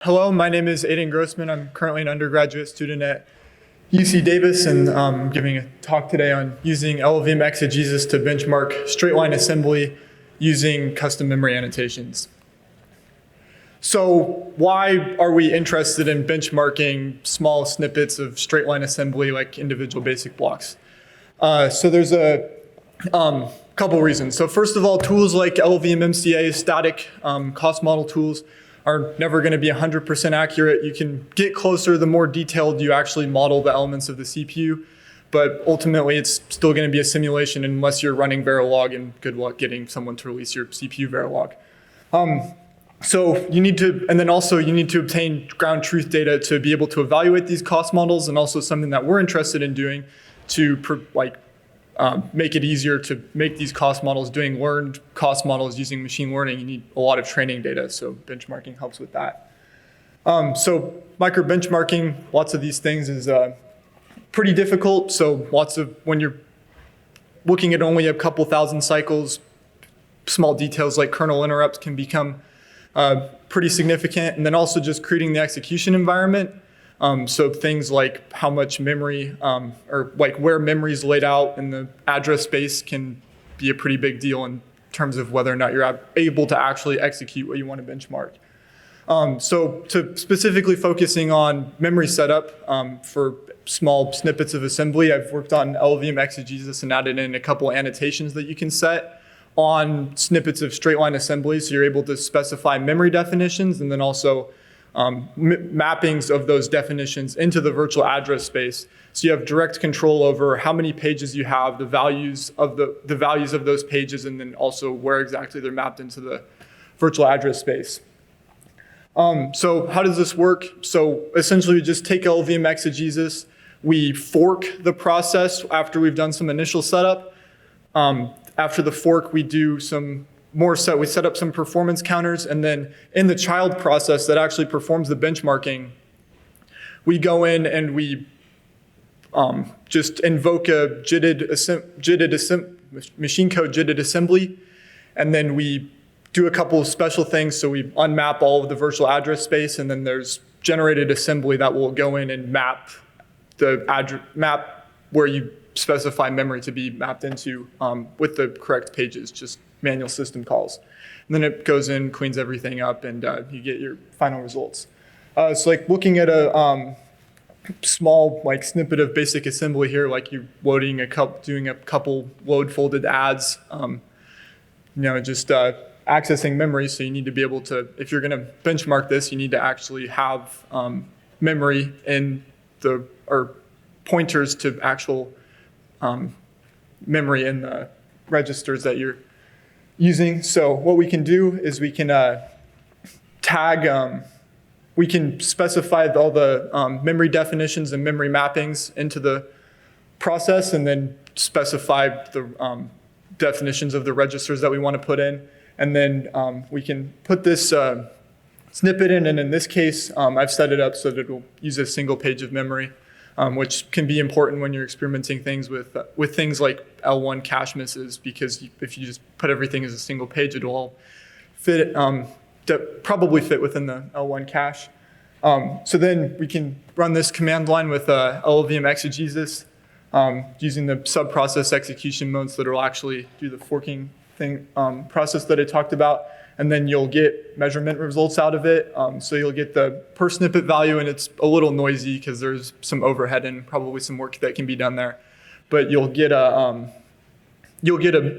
Hello, my name is Aiden Grossman. I'm currently an undergraduate student at UC Davis, and I'm giving a talk today on using LLVM-exegesis to benchmark straight-line assembly using custom memory annotations. So why are we interested in benchmarking small snippets of straight-line assembly like individual basic blocks? So there's a couple reasons. So first of all, tools like LLVM static cost model tools are never going to be 100% accurate. You can get closer the more detailed you actually model the elements of the CPU, but ultimately it's still going to be a simulation unless you're running Verilog, and good luck getting someone to release your CPU Verilog. So you need to, and then also you need to obtain ground truth data to be able to evaluate these cost models, and also something that we're interested in doing to make it easier to make these cost models. Doing learned cost models using machine learning, you need a lot of training data, so benchmarking helps with that. So micro benchmarking, lots of these things is pretty difficult. So when you're looking at only a couple thousand cycles, small details like kernel interrupts can become pretty significant. And then also just creating the execution environment. So things like how much memory, or like where memory is laid out in the address space can be a pretty big deal in terms of whether or not you're able to actually execute what you want to benchmark. So to specifically focusing on memory setup for small snippets of assembly, I've worked on LLVM-exegesis and added in a couple annotations that you can set on snippets of straight line assembly. So you're able to specify memory definitions and then also mappings of those definitions into the virtual address space. So you have direct control over how many pages you have, the values of those pages, and then also where exactly they're mapped into the virtual address space. So how does this work? So essentially we just take LLVM-exegesis, we fork the process after we've done some initial setup. After the fork, we do some we set up some performance counters, and then in the child process that actually performs the benchmarking, we go in and we just invoke a machine code JITted assembly, and then we do a couple of special things. So we unmap all of the virtual address space, and then there's generated assembly that will go in and map where you specify memory to be mapped into with the correct pages, just manual system calls. And then it goes in, cleans everything up, and you get your final results. So like looking at a small snippet of basic assembly here, like you're doing a couple load folded adds, just accessing memory. So you need to be able to, if you're going to benchmark this, you need to actually have memory or pointers to actual memory in the registers that you're using. So what we can do is we can we can specify all the memory definitions and memory mappings into the process, and then specify the definitions of the registers that we want to put in. And then we can put this snippet in, and in this case, I've set it up so that it will use a single page of memory, which can be important when you're experimenting things with things like L1 cache misses, because if you just put everything as a single page, it'll all fit, probably fit within the L1 cache. So then we can run this command line with LLVM-exegesis using the sub-process execution modes that will actually do the forking process that I talked about. And then you'll get measurement results out of it. So you'll get the per snippet value, and it's a little noisy because there's some overhead and probably some work that can be done there. But you'll get a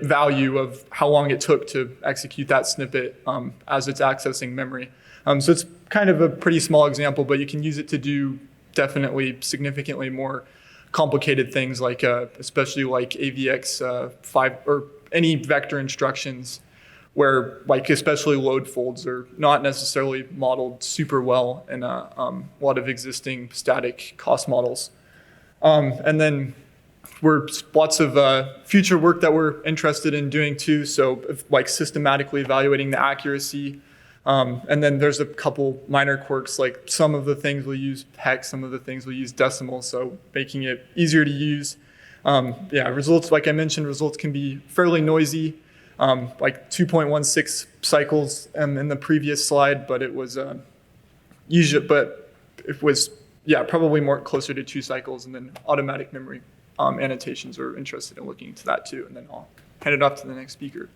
value of how long it took to execute that snippet as it's accessing memory. So it's kind of a pretty small example, but you can use it to do definitely significantly more complicated things, like especially like AVX5 or any vector instructions, where especially load folds are not necessarily modeled super well in a lot of existing static cost models. And then lots of future work that we're interested in doing too, so like systematically evaluating the accuracy. And then there's a couple minor quirks, like some of the things will use hex, some of the things will use decimal, so making it easier to use. Results, like I mentioned, results can be fairly noisy. Like 2.16 cycles in the previous slide, but it was usually, but it was, yeah, probably more closer to 2 cycles, and then automatic memory annotations are interested in looking into that too. And then I'll hand it off to the next speaker.